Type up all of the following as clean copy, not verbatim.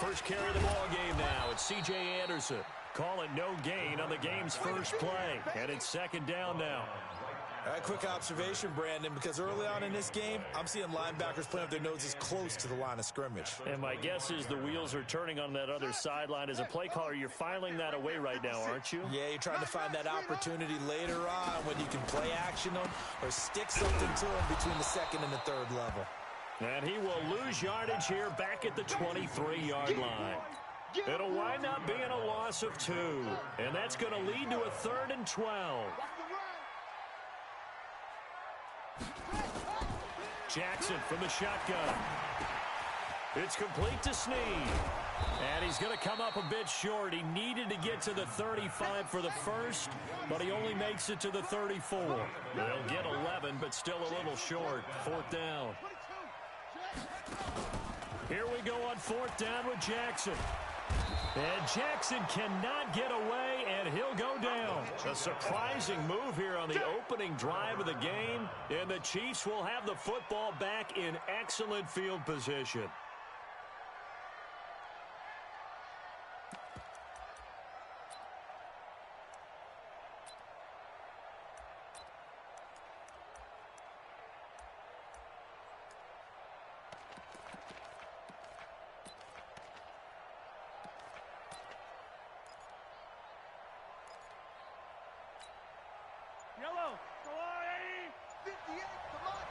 first carry of the ball game now. It's C.J. Anderson. Call it no gain on the game's first play. And it's second down now. All right, quick observation, Brandon, because early on in this game, I'm seeing linebackers playing with their noses close to the line of scrimmage. And my guess is the wheels are turning on that other sideline. As a play caller, you're filing that away right now, aren't you? Yeah, you're trying to find that opportunity later on when you can play action them or stick something to them between the second and the third level. And he will lose yardage here back at the 23-yard line. It'll wind up being a loss of 2. And that's going to lead to a 3rd and 12. Jackson from the shotgun. It's complete to Snead. And he's going to come up a bit short. He needed to get to the 35 for the first, but he only makes it to the 34. They'll get 11, but still a little short. 4th down. Here we go on 4th down with Jackson. And Jackson cannot get away, and he'll go down. A surprising move here on the opening drive of the game, and the Chiefs will have the football back in excellent field position. Yellow, go on, 58, come on.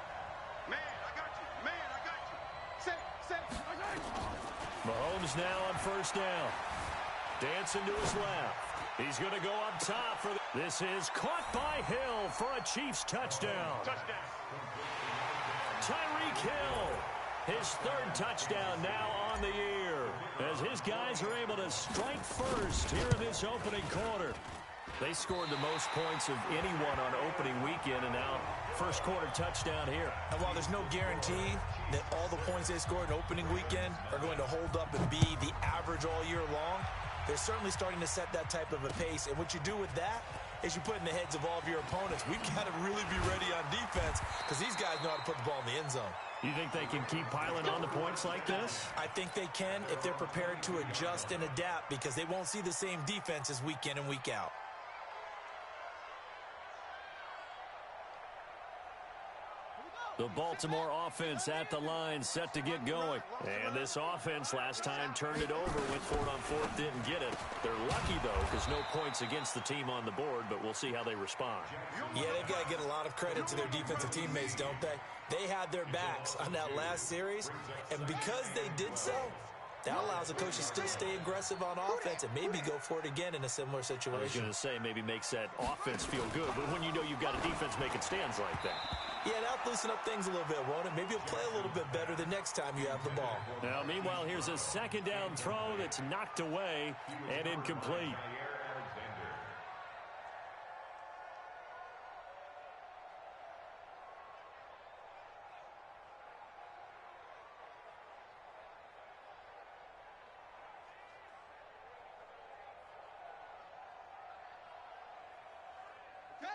Man, I got you. Man, I got you. Set, I got you. Mahomes now on 1st down. Dancing to his left. He's going to go up top for this is caught by Hill for a Chiefs touchdown. Touchdown. Tyreek Hill, his 3rd touchdown now on the year, as his guys are able to strike first here in this opening quarter. They scored the most points of anyone on opening weekend, and now first quarter touchdown here. And while there's no guarantee that all the points they scored in opening weekend are going to hold up and be the average all year long, they're certainly starting to set that type of a pace. And what you do with that is you put in the heads of all of your opponents, we've got to really be ready on defense because these guys know how to put the ball in the end zone. You think they can keep piling on the points like this? I think they can if they're prepared to adjust and adapt, because they won't see the same defenses week in and week out. The Baltimore offense at the line, set to get going. And this offense last time turned it over, went for it on 4th, didn't get it. They're lucky, though, because no points against the team on the board, but we'll see how they respond. Yeah, they've got to get a lot of credit to their defensive teammates, don't they? They had their backs on that last series, and because they did so, that allows the coach to still stay aggressive on offense and maybe go for it again in a similar situation. I was going to say, maybe makes that offense feel good, but when you know you've got a defense making stands like that. Yeah, that'll loosen up things a little bit, won't it? Maybe you'll play a little bit better the next time you have the ball. Now, meanwhile, here's a 2nd down throw that's knocked away and incomplete.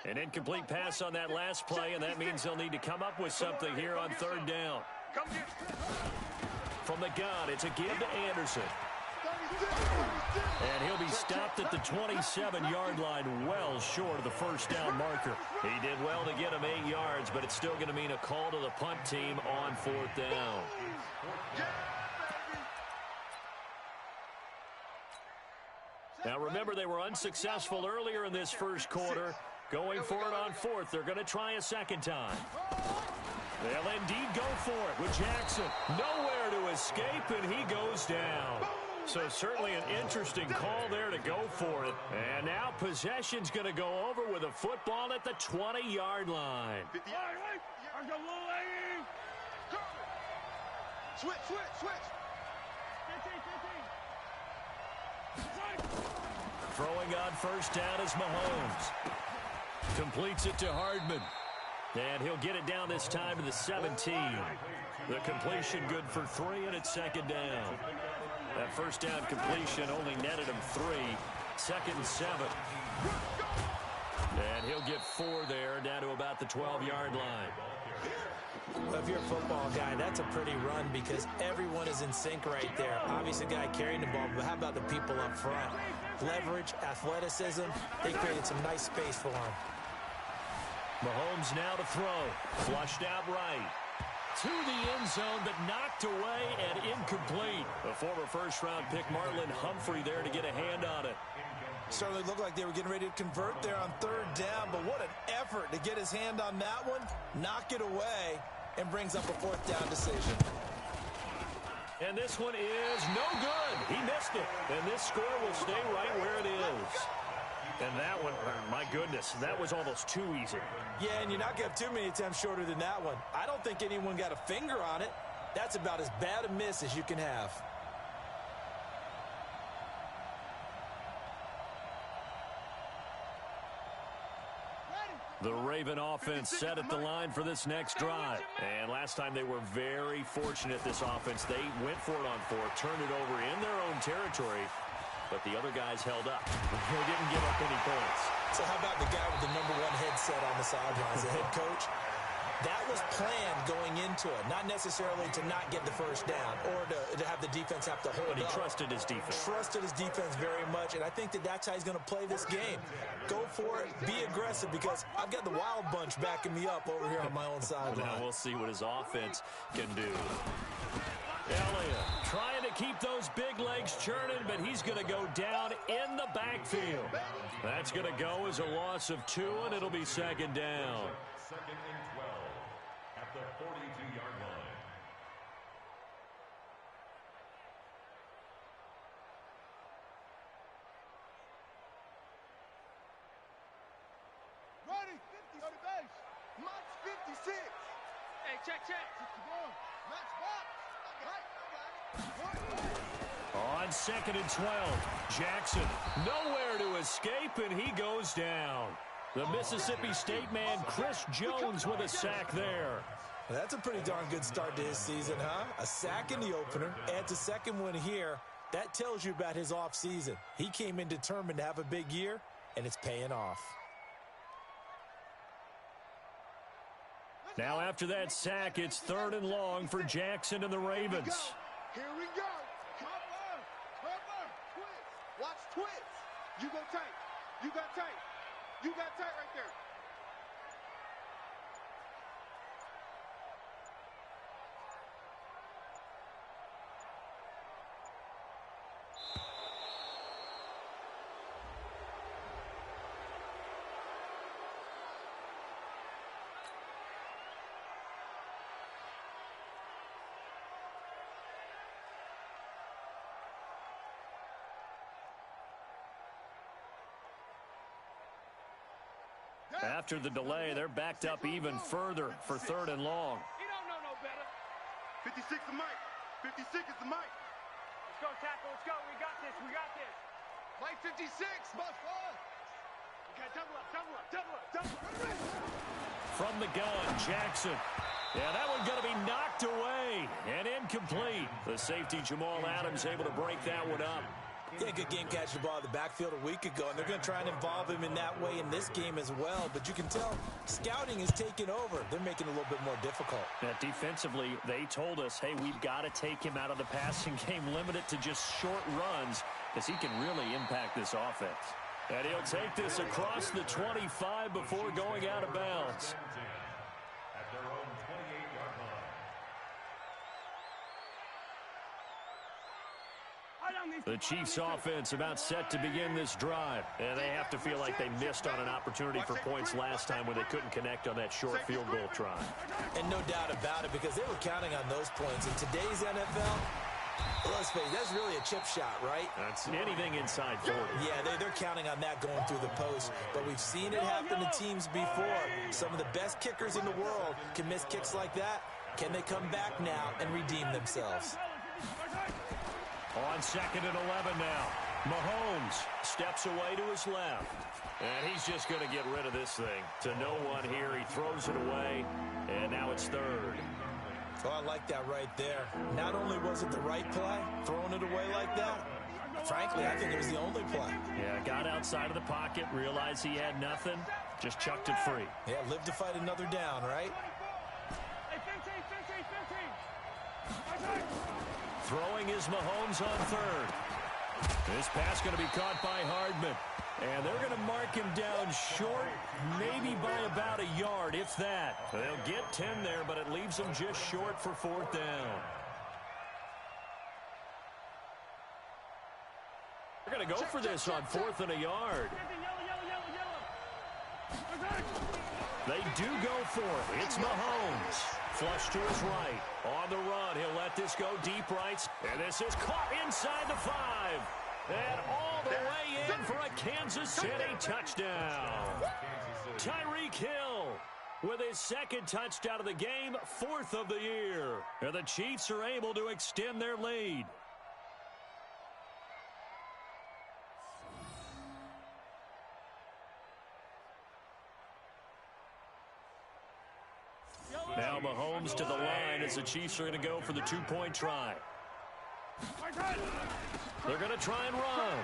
An incomplete pass on that last play, and that means they'll need to come up with something here on 3rd down. From the gun, it's a give to Anderson. And he'll be stopped at the 27-yard line, well short of the 1st down marker. He did well to get him 8 yards, but it's still going to mean a call to the punt team on 4th down. Now remember, they were unsuccessful earlier in this first quarter. Going for it on 4th. They're going to try a 2nd time. They'll indeed go for it with Jackson. Nowhere to escape, and he goes down. So certainly an interesting call there to go for it. And now possession's going to go over with a football at the 20-yard line. Switch. Throwing on 1st down is Mahomes. Completes it to Hardman. And he'll get it down this time to the 17. The completion good for 3, and it's 2nd down. That 1st down completion only netted him 3. 2nd and 7. And he'll get 4 there, down to about the 12-yard line. Well, if you're a football guy, that's a pretty run because everyone is in sync right there. Obviously, the guy carrying the ball, but how about the people up front? Leverage, athleticism, they created some nice space for him. Mahomes now to throw. Flushed out right. To the end zone, but knocked away and incomplete. The former first-round pick Marlon Humphrey there to get a hand on it. Certainly looked like they were getting ready to convert there on third down, but what an effort to get his hand on that one, knock it away, and brings up a fourth down decision. And this one is no good. He missed it. And this score will stay right where it is. And that one, my goodness, that was almost too easy. Yeah, and you're not going to have too many attempts shorter than that one. I don't think anyone got a finger on it. That's about as bad a miss as you can have. The Raven offense set at the line for this next drive. And last time they were very fortunate, this offense. They went for it on fourth, turned it over in their own territory, but the other guys held up. They didn't give up any points. So how about the guy with the #1 headset on the sidelines, the head coach? That was planned going into it, not necessarily to not get the first down or to have the defense have to hold up. But he trusted his defense. Trusted his defense very much, and I think that's how he's going to play this game. Go for it, be aggressive, because I've got the wild bunch backing me up over here on my own sideline. Now we'll see what his offense can do. Elliott trying to keep those big legs churning, but he's going to go down in the backfield. That's going to go as a loss of 2, and it'll be second down. Second and 12 at the 42-yard line. Ready, 50 on the base. Max 56. Hey, check. Come on. Max box. On second and 12, Jackson nowhere to escape, and he goes down. The Mississippi State man, Chris Jones, with a sack there. Well, that's a pretty darn good start to his season, huh? A sack in the opener, adds a second one here. That tells you about his offseason. He came in determined to have a big year, and it's paying off. Now after that sack, it's 3rd and long for Jackson and the Ravens. Here we go. Cover. Twist. Watch twist. You go tight. You got tight. You got tight right there. After the delay, they're backed up even further for 3rd and long. He don't know no better. 56 is Mike. 56 is the Mike. Let's go, tackle. Let's go. We got this. Mike 56, must run. Okay, double up. From the gun, Jackson. Yeah, that one's going to be knocked away and incomplete. The safety, Jamal Adams, able to break that one up. He had a good game catching the ball in the backfield a week ago, and they're going to try and involve him in that way in this game as well. But you can tell scouting is taking over. They're making it a little bit more difficult. Now, defensively, they told us, hey, we've got to take him out of the passing game, limit it to just short runs, because he can really impact this offense. And he'll take this across the 25 before going out of bounds. At their own 28-yard line. The Chiefs offense about set to begin this drive. And they have to feel like they missed on an opportunity for points last time when they couldn't connect on that short field goal try. And no doubt about it, because they were counting on those points. In today's NFL, let's face it, that's really a chip shot, right? That's anything inside 40. Yeah, they're counting on that going through the post. But we've seen it happen to teams before. Some of the best kickers in the world can miss kicks like that. Can they come back now and redeem themselves? On 2nd and 11 now. Mahomes steps away to his left. And he's just going to get rid of this thing. To no one here. He throws it away. And now it's 3rd. Oh, I like that right there. Not only was it the right play, throwing it away like that, frankly, I think it was the only play. Yeah, got outside of the pocket, realized he had nothing, just chucked it free. Yeah, live to fight another down, right? Hey, Throwing is Mahomes on third. This pass going to be caught by Hardman. And they're going to mark him down short, maybe by about a yard, if that. They'll get 10 there, but it leaves them just short for fourth down. They're going to go for this on fourth and a yard. They do go for it. It's Mahomes. Flush to his right. On the run, he'll let this go deep right. And this is caught inside the 5. And all the way in for a Kansas City touchdown. Tyreek Hill with his second touchdown of the game, 4th of the year. And the Chiefs are able to extend their lead. Now Mahomes to the line as the Chiefs are going to go for the 2-point try. They're going to try and run.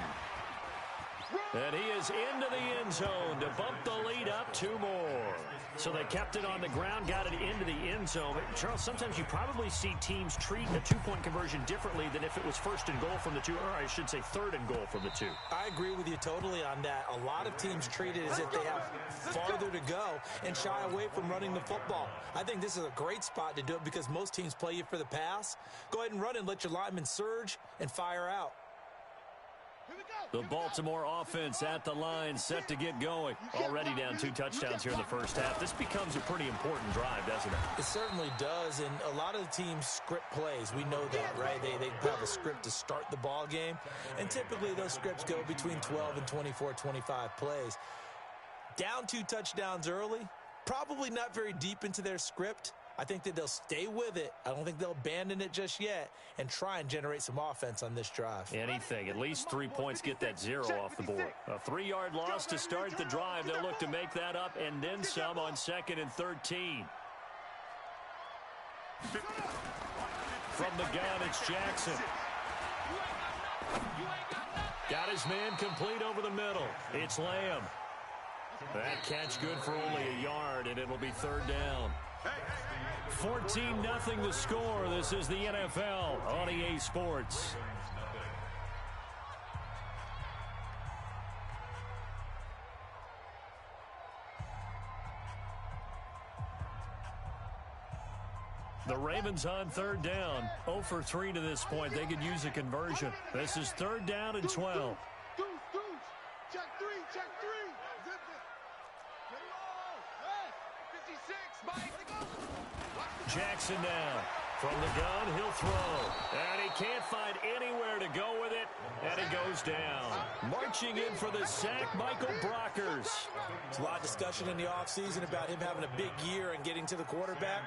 And he is into the end zone to bump the lead up 2 more. So they kept it on the ground, got it into the end zone. Charles, sometimes you probably see teams treat a 2-point conversion differently than if it was first and goal from the 2, or I should say third and goal from the 2. I agree with you totally on that. A lot of teams treat it as if they have farther to go and shy away from running the football. I think this is a great spot to do it because most teams play you for the pass. Go ahead and run and let your linemen surge and fire out. The Baltimore offense at the line, set to get going. Already down 2 touchdowns here in the first half. This becomes a pretty important drive, doesn't it? It certainly does, and a lot of the teams script plays. We know that, right? They have a script to start the ball game, and typically those scripts go between 12 and 24, 25 plays. Down 2 touchdowns early, probably not very deep into their script. I think that they'll stay with it. I don't think they'll abandon it just yet and try and generate some offense on this drive. Anything. At least 3 points, get that 0 off the board. A 3-yard loss to start the drive. They'll look to make that up and then some on 2nd and 13. From the gun, it's Jackson. Got his man complete over the middle. It's Lamb. That catch good for only a yard, and it'll be 3rd down. 14-0 the score. This is the NFL on EA Sports. The Ravens on 3rd down. 0 for 3 to this point. They could use a conversion. This is 3rd down and 12. Check 3, check 3. Zip it. Get it all. Yes. 56, Mike. Jackson now. From the gun, he'll throw. And he can't find anywhere to go with it. And he goes down. Marching in for the sack, Michael Brockers. There's a lot of discussion in the offseason about him having a big year and getting to the quarterback.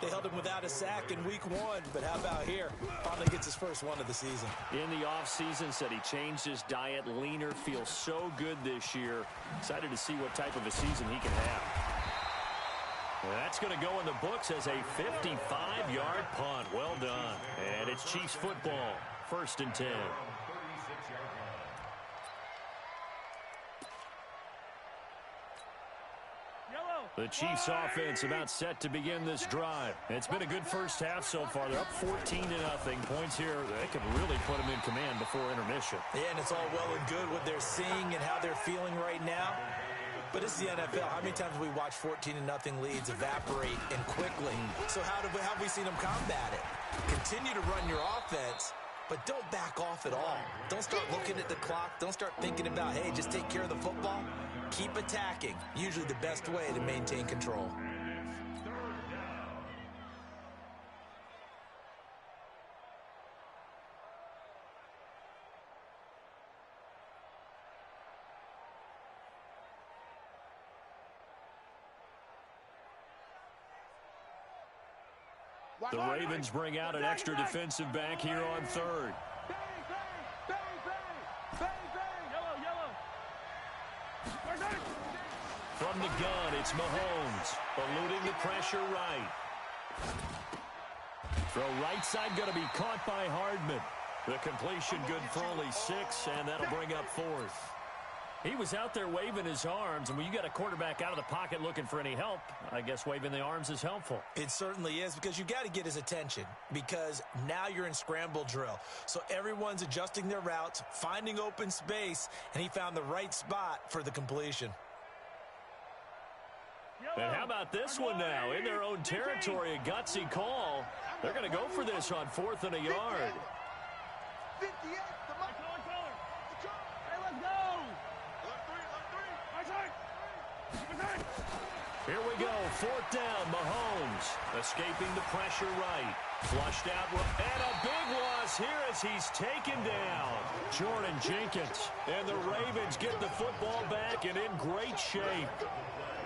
They held him without a sack in week 1. But how about here? Finally gets his first one of the season. In the offseason, said he changed his diet, leaner, feels so good this year. Excited to see what type of a season he can have. That's going to go in the books as a 55-yard punt. Well done. And it's Chiefs football. 1st and 10. The Chiefs offense about set to begin this drive. It's been a good first half so far. They're up 14-0. Points here. They could really put them in command before intermission. Yeah, and it's all well and good what they're seeing and how they're feeling right now. But this is the NFL. How many times have we watched 14-0 leads evaporate and quickly? So how have we seen them combat it? Continue to run your offense, but don't back off at all. Don't start looking at the clock. Don't start thinking about, hey, just take care of the football. Keep attacking. Usually the best way to maintain control. The Ravens bring out an extra defensive back here on 3rd. From the gun, it's Mahomes, eluding the pressure right. Throw right side going to be caught by Hardman. The completion good for only 6, and that'll bring up 4th. He was out there waving his arms, and when you got a quarterback out of the pocket looking for any help, I guess waving the arms is helpful. It certainly is, because you got to get his attention, because now you're in scramble drill. So everyone's adjusting their routes, finding open space, and he found the right spot for the completion. And how about this one now? In their own territory, a gutsy call. They're going to go for this on 4th and a yard. 58, the mark. Hey, let's go. Here we go, 4th down, Mahomes. Escaping the pressure right. Flushed out, and a big loss here as he's taken down. Jordan Jenkins. And the Ravens get the football back and in great shape.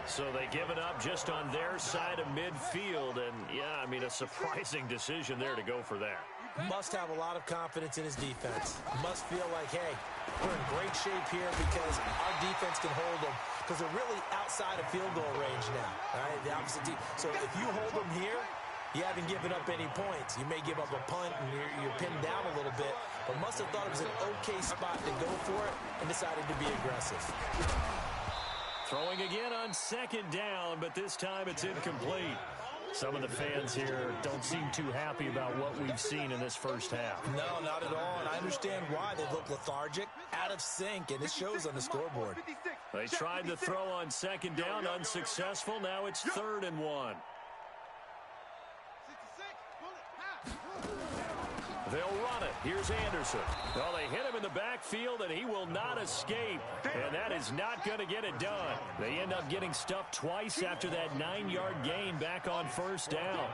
So they give it up just on their side of midfield. And, yeah, I mean, a surprising decision there to go for that. Must have a lot of confidence in his defense. Must feel like, hey, we're in great shape here because our defense can hold them, because they're really outside of field goal range now. All right, the opposite team. So if you hold them here, you haven't given up any points. You may give up a punt and you're pinned down a little bit, but must have thought it was an okay spot to go for it and decided to be aggressive. Throwing again on 2nd down, but this time it's incomplete. Some of the fans here don't seem too happy about what we've seen in this first half. No, not at all, and I understand why. They look lethargic, out of sync, and it shows on the scoreboard. They tried to throw on 2nd down, unsuccessful. Now it's 3rd and 1. They'll run it. Here's Anderson. Well, they hit him in the backfield, and he will not escape. And that is not going to get it done. They end up getting stuffed twice after that 9-yard gain back on 1st down.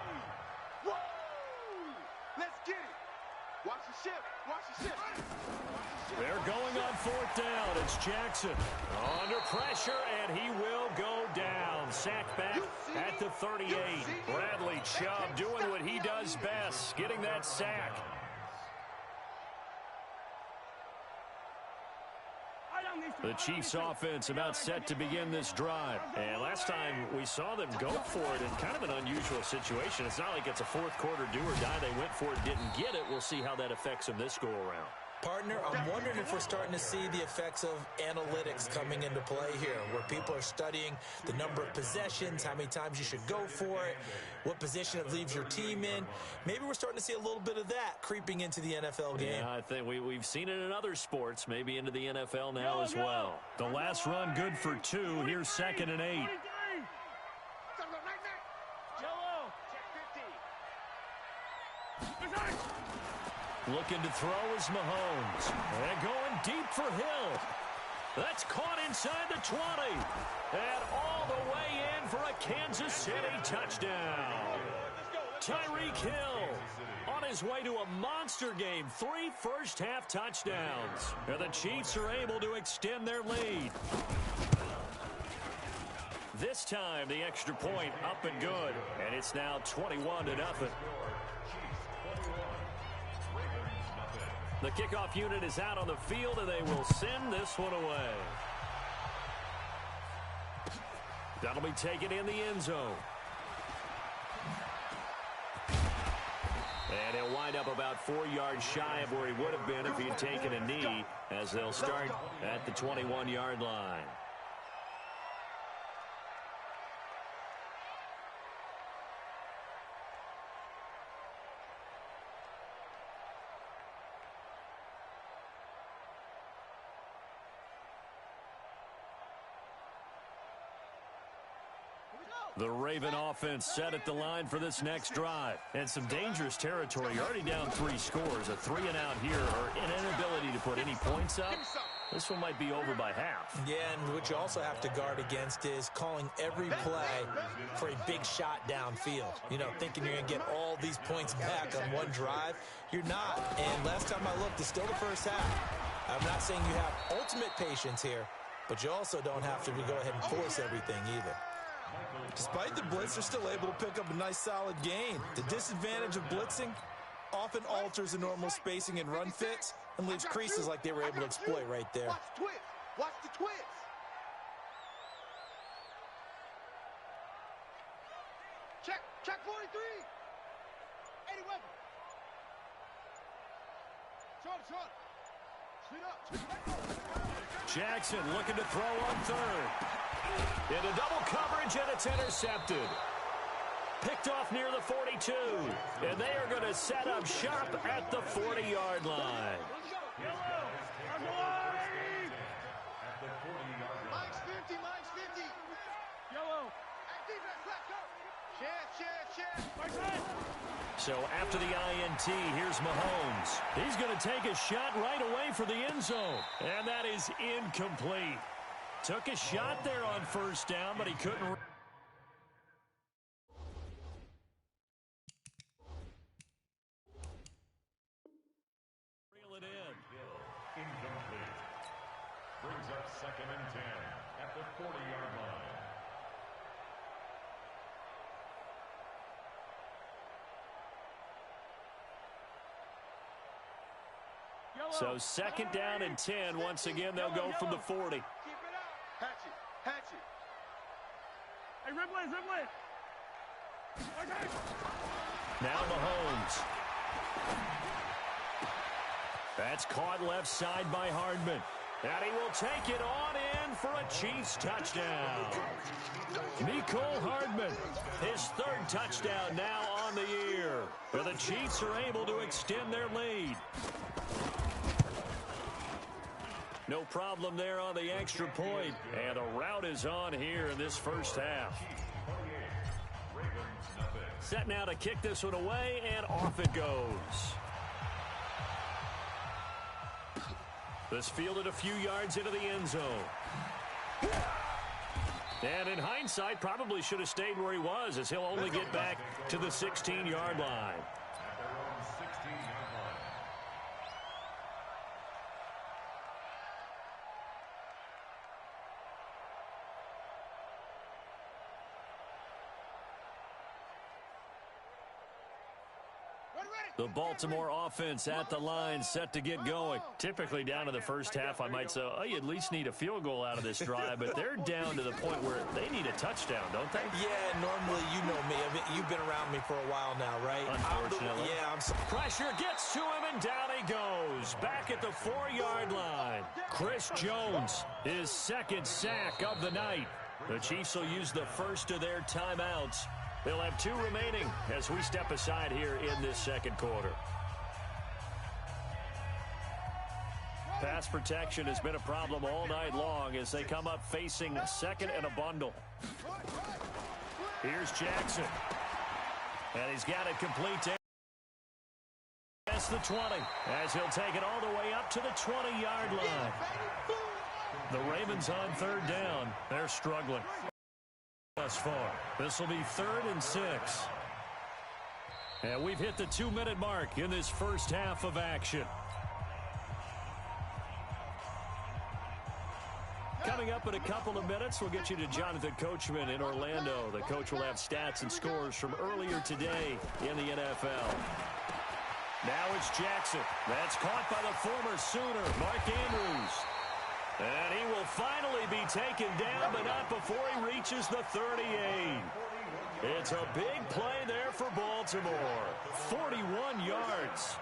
Let's get it. Watch the ship. Watch the ship. They're going on 4th down. It's Jackson under pressure, and he will go down. Sacked back at the 38. Bradley Chubb doing what he does best, getting that sack. The Chiefs offense about set to begin this drive. And last time we saw them go for it in kind of an unusual situation. It's not like it's a 4th quarter do or die. They went for it, didn't get it. We'll see how that affects them this go-around. Partner, I'm wondering if we're starting to see the effects of analytics coming into play here, where people are studying the number of possessions, how many times you should go for it, what position it leaves your team in. Maybe we're starting to see a little bit of that creeping into the NFL game. Yeah, I think we've seen it in other sports, maybe into the NFL now as well. The last run good for 2. Here's 2nd and 8. Looking to throw is Mahomes. And going deep for Hill. That's caught inside the 20. And all the way in for a Kansas City touchdown. Tyreek Hill on his way to a monster game. 3 first-half touchdowns. And the Chiefs are able to extend their lead. This time, the extra point up and good. And it's now 21-0. The kickoff unit is out on the field, and they will send this one away. That'll be taken in the end zone. And he'll wind up about 4 yards shy of where he would have been if he'd taken a knee, as they'll start at the 21-yard line. The Raven offense set at the line for this next drive. And some dangerous territory. You're already down 3 scores. A 3-and-out here, or an inability to put any points up. This one might be over by half. Yeah, and what you also have to guard against is calling every play for a big shot downfield. You know, thinking you're going to get all these points back on one drive. You're not. And last time I looked, it's still the first half. I'm not saying you have ultimate patience here, but you also don't have to go ahead and force everything either. Despite the blitz, they're still able to pick up a nice solid gain. The disadvantage of blitzing often alters the normal spacing and run fits and leaves creases like they were able to exploit right there. Watch the twist. Watch the twist. Check 43. 80 weapon. Short. Shoot up. Jackson looking to throw on third. Into double coverage, and it's intercepted. Picked off near the 42. And they are going to set up shop at the 40-yard line. Mike's 50, Mike's 50. Yellow. So after the INT, here's Mahomes. He's going to take a shot right away for the end zone. And that is incomplete. Took a shot there on first down, but he couldn't. Reel it in. Incomplete. Brings up 2nd and 10 at the 40-yard line. So 2nd down and 10. Once again, they'll go from the 40. Keep it out. Hatchet, hatchet. Hey, Ripley. Okay. Now Mahomes. That's caught left side by Hardman. And he will take it on in for a Chiefs touchdown. Mecole Hardman, his 3rd touchdown now on the year. But the Chiefs are able to extend their lead. No problem there on the extra point. And the route is on here in this first half. Set now to kick this one away, and off it goes. This fielded a few yards into the end zone. And in hindsight, probably should have stayed where he was, as he'll only get back to the 16-yard line. The Baltimore offense at the line, set to get going. Typically down to the first half, I might say, oh, you at least need a field goal out of this drive, but they're down to the point where they need a touchdown, don't they? Yeah, normally, you know me. You've been around me for a while now, right? Unfortunately. I'm sorry. Pressure gets to him, and down he goes. Back at the 4-yard line. Chris Jones, his 2nd sack of the night. The Chiefs will use the first of their timeouts. They'll have 2 remaining as we step aside here in this 2nd quarter. Pass protection has been a problem all night long as they come up facing 2nd and a bundle. Here's Jackson. And he's got it complete to the 20, as he'll take it all the way up to the 20-yard line. The Ravens on 3rd down. They're struggling thus far. This will be 3rd and 6. And we've hit the 2-minute mark in this first half of action. Coming up in a couple of minutes, we'll get you to Jonathan Coachman in Orlando. The coach will have stats and scores from earlier today in the NFL. Now it's Jackson. That's caught by the former Sooner, Mark Andrews. And he will finally be taken down, but not before he reaches the 38. It's a big play there for Baltimore. 41 yards.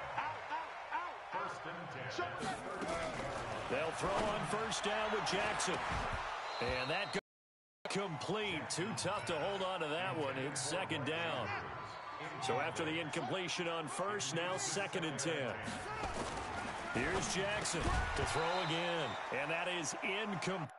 They'll throw on first down with Jackson. And that goes complete. Too tough to hold on to that one. It's 2nd down. So after the incompletion on first, now 2nd and 10. Here's Jackson to throw again. And that is incomplete.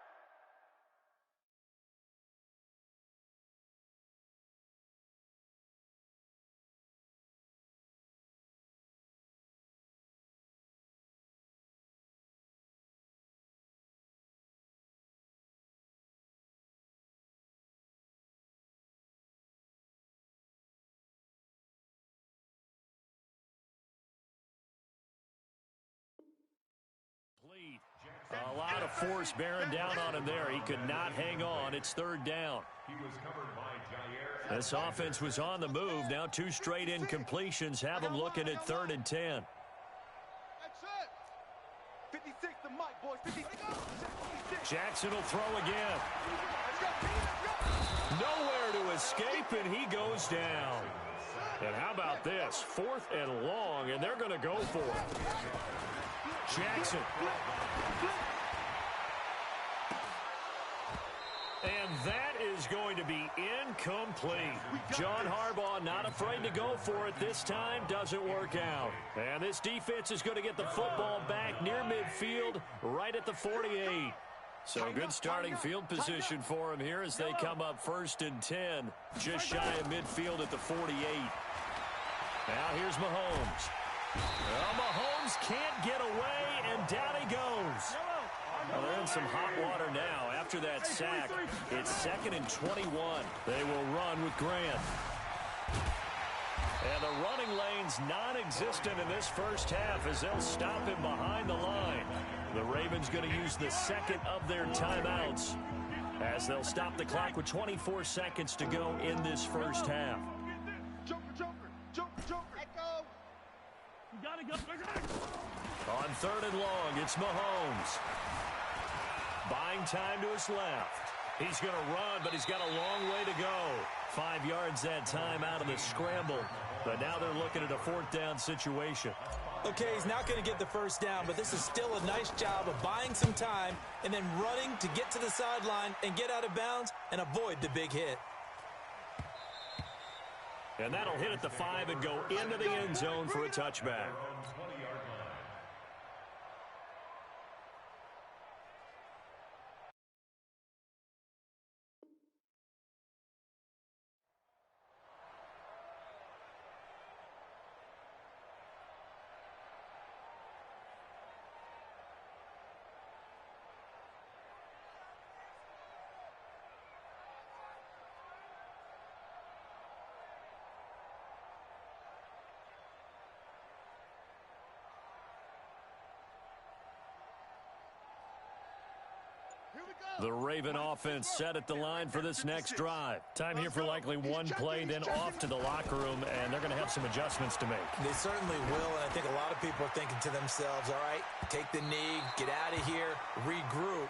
A lot of force bearing down on him there. He could not hang on. It's 3rd down. This offense was on the move. Now 2 straight incompletions have them looking at 3rd and 10. 56 to Mike, boys. 56. Jackson will throw again. Nowhere to escape, and he goes down. And how about this? 4th and long, and they're going to go for it. Jackson. And that is going to be incomplete. John Harbaugh not afraid to go for it this time. Doesn't work out. And this defense is going to get the football back near midfield, right at the 48. So good starting field position for him here as they come up 1st and 10, just shy of midfield at the 48. Now here's Mahomes. Well, Mahomes can't get away, and down he goes. Well, they're in some hot water now. After that sack, it's 2nd and 21. They will run with Grant. And the running lane's non-existent in this first half as they'll stop him behind the line. The Ravens going to use the second of their timeouts as they'll stop the clock with 24 seconds to go in this first half. On 3rd and long, it's Mahomes. Buying time to his left. He's going to run, but he's got a long way to go. 5 yards that time out of the scramble. But now they're looking at a 4th down situation. Okay, he's not going to get the first down, but this is still a nice job of buying some time and then running to get to the sideline and get out of bounds and avoid the big hit. And that'll hit at the 5 and go into the end zone for a touchback. The Raven offense set at the line for this next drive. Time here for likely one play, then off to the locker room, and they're going to have some adjustments to make. They certainly will, and I think a lot of people are thinking to themselves, all right, take the knee, get out of here, regroup.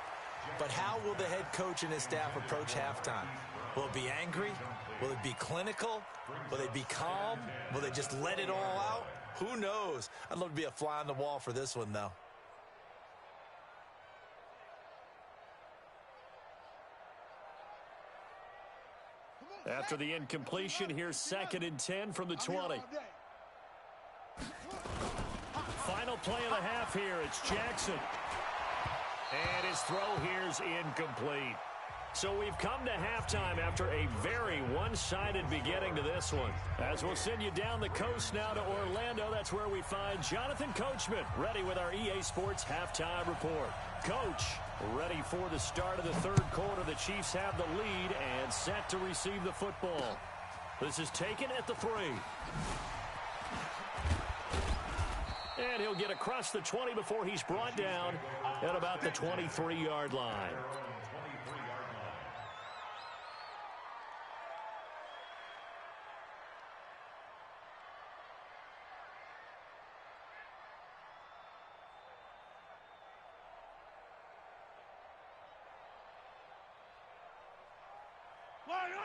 But how will the head coach and his staff approach halftime? Will it be angry? Will it be clinical? Will they be calm? Will they just let it all out? Who knows? I'd love to be a fly on the wall for this one, though. After the incompletion, here's 2nd and 10 from the 20. Final play of the half here. It's Jackson. And his throw here's incomplete. So we've come to halftime after a very one-sided beginning to this one. As we'll send you down the coast now to Orlando, that's where we find Jonathan Coachman ready with our EA Sports Halftime Report. Coach, ready for the start of the 3rd quarter. The Chiefs have the lead and set to receive the football. This is taken at the 3. And he'll get across the 20 before he's brought down at about the 23-yard line.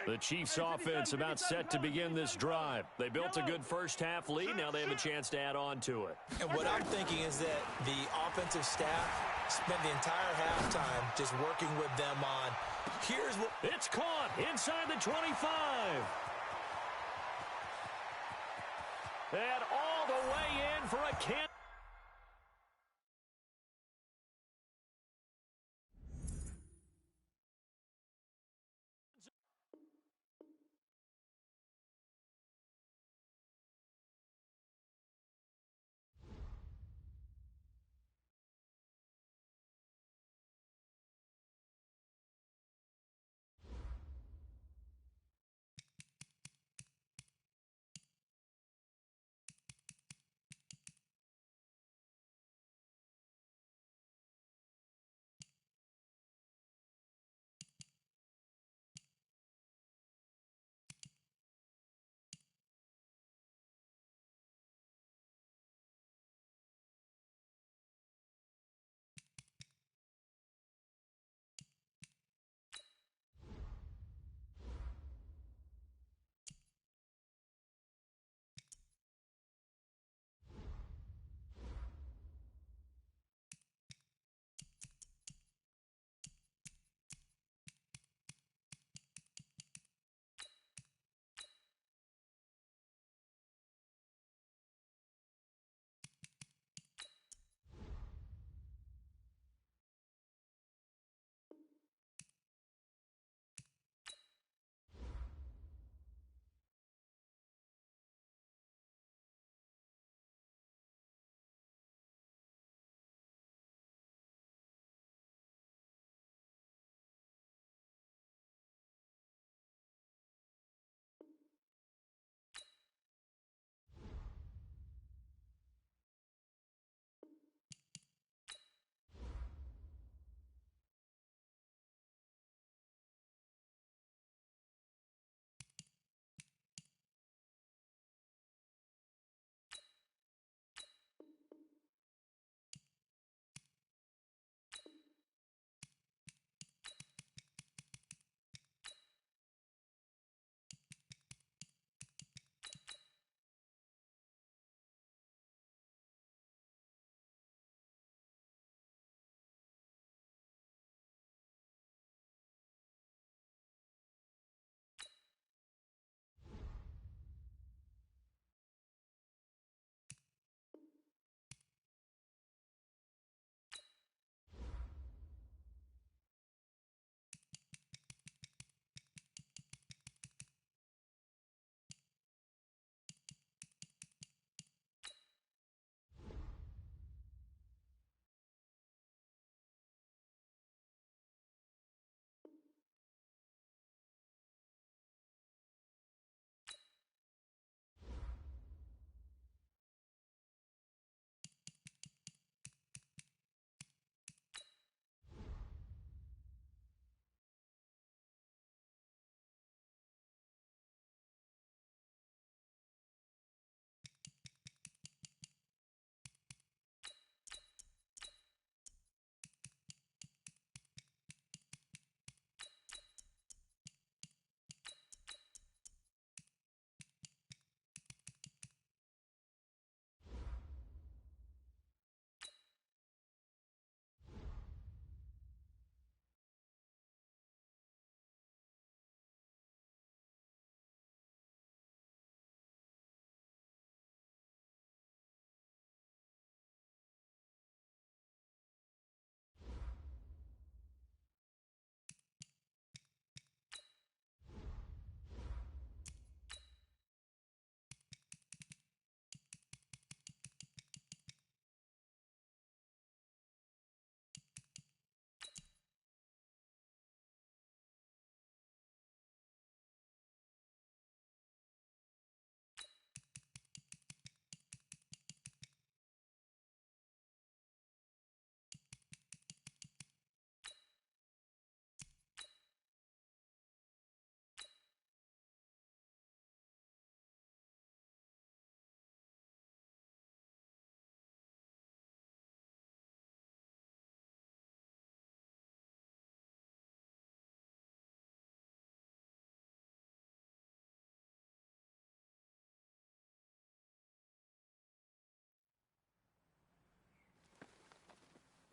The Chiefs offense about set to begin this drive. They built a good first half lead. Now they have a chance to add on to it. And what I'm thinking is that the offensive staff spent the entire halftime just working with them on, here's what... It's caught inside the 25. And all the way in for a can.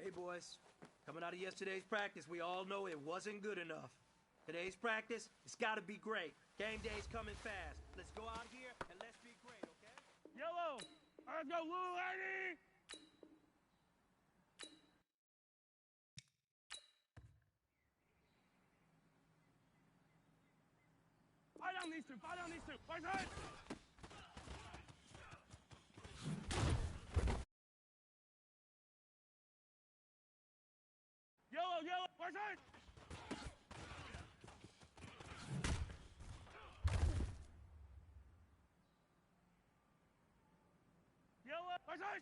Hey, boys. Coming out of yesterday's practice, we all know it wasn't good enough. Today's practice, it's got to be great. Game day's coming fast. Let's go out here and let's be great, okay? Yellow! Let's go, Blue Lady! Fight on these two! Fight on these two! Fight on! Yellow! Yellow! Fight on! Yellow! Fight on!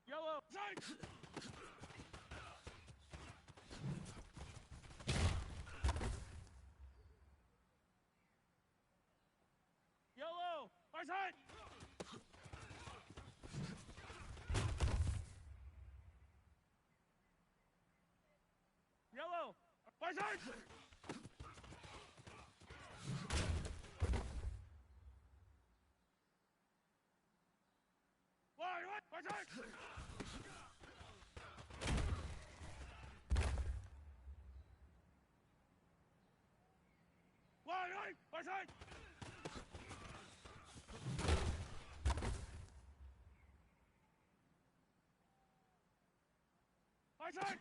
Yellow! Fight! Yellow! Fight on! Yellow! Fight on! Fight on! Fight on! Fight on!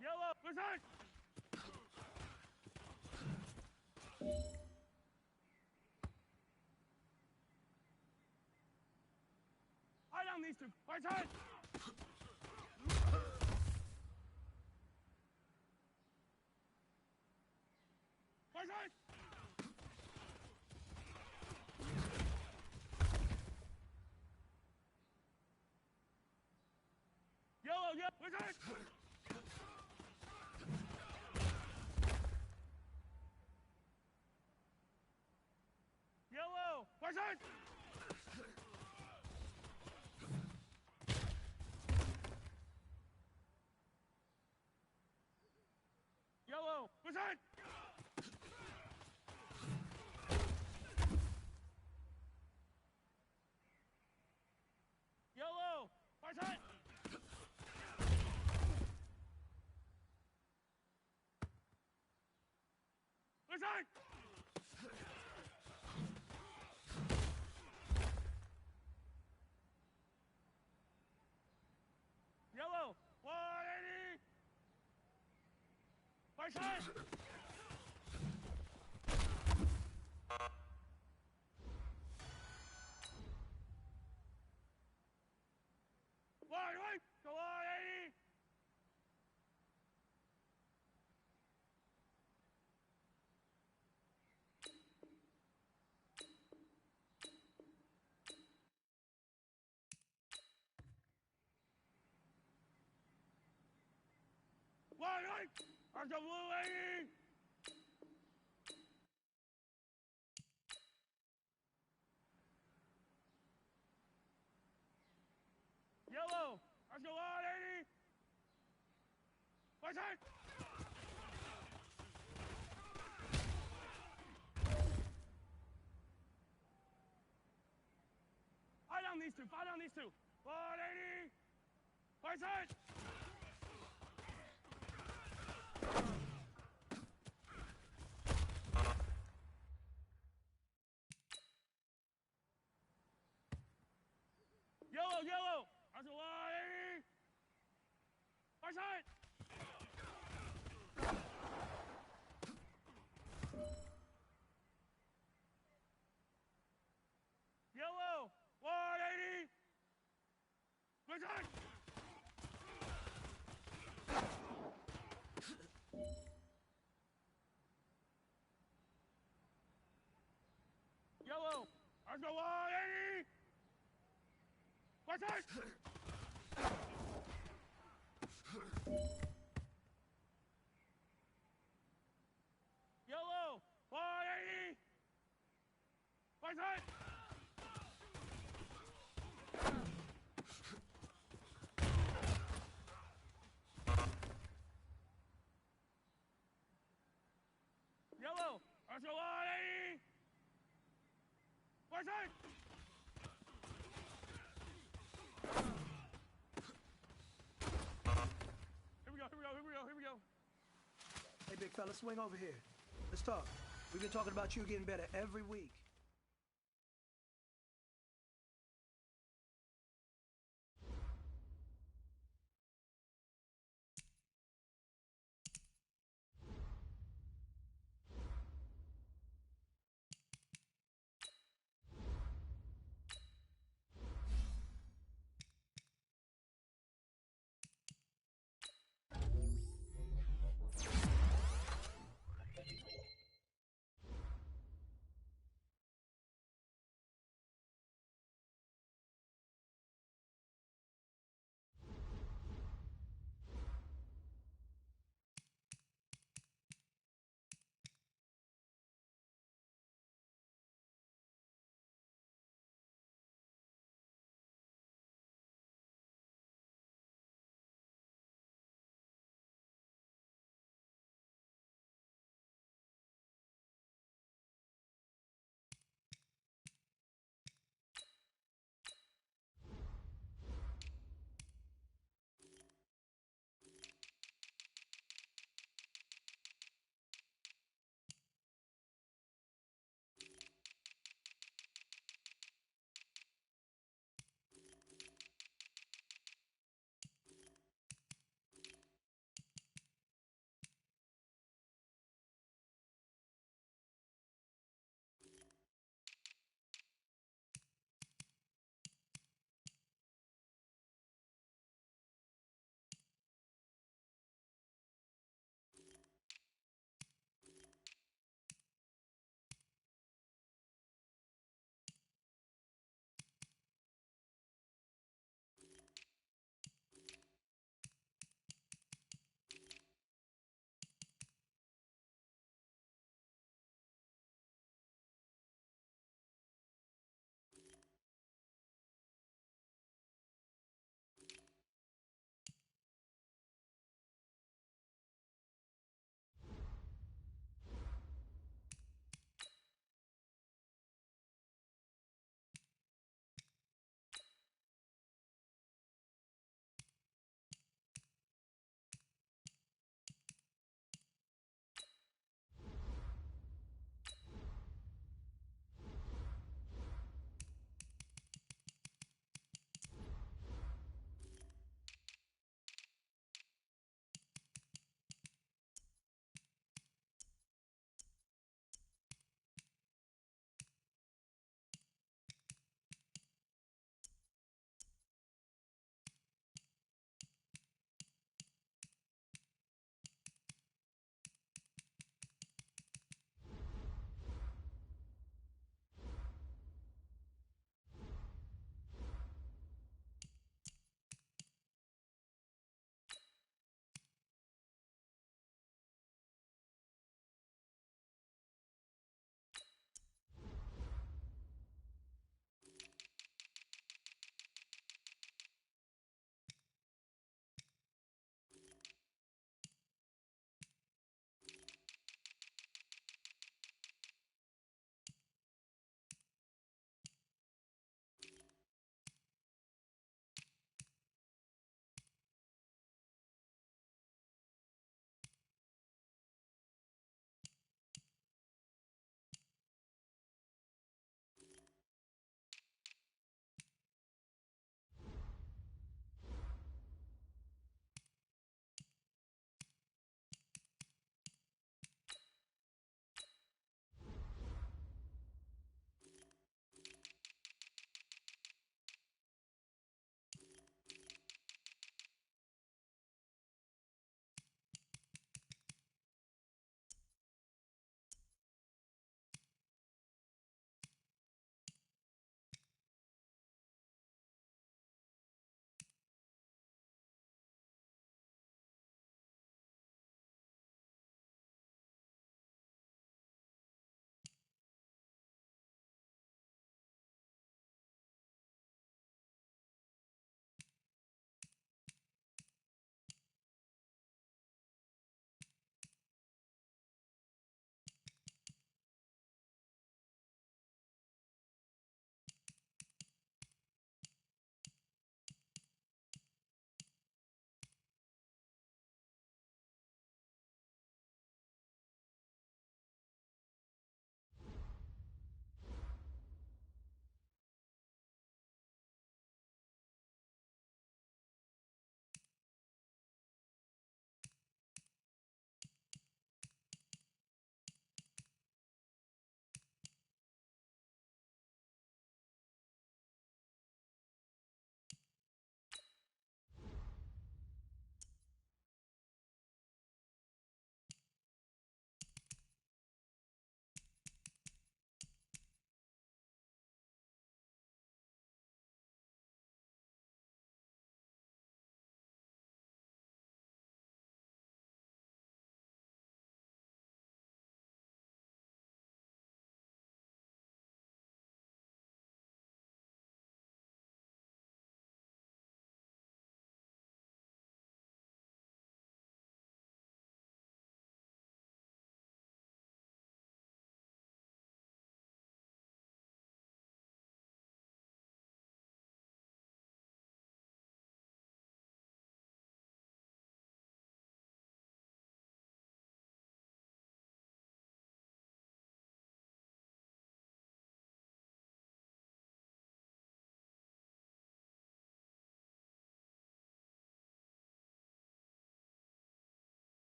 Yellow! Fight on! Fight on these two! Fight on! Fight on! Yellow! Yellow! Fight on! Yellow! Fight on! Yellow! Fight on! Yellow! Fight on! Fight on! Yellow! 180! Fight on! Wait! Go 180! Wait! There's the Blue Lady! Yellow! There's the 180! Fight on! Fight on these two! Fight on these two! 180! Fight on! Yellow! Yellow! There's the 180! Fight on! Yellow! 180! Fight on! Yellow! There's the 180! Fight on! Yellow! 180! Fight on! Yellow. Arcelati. Where's it? Here we go. Hey, big fella, swing over here. Let's talk. We've been talking about you getting better every week.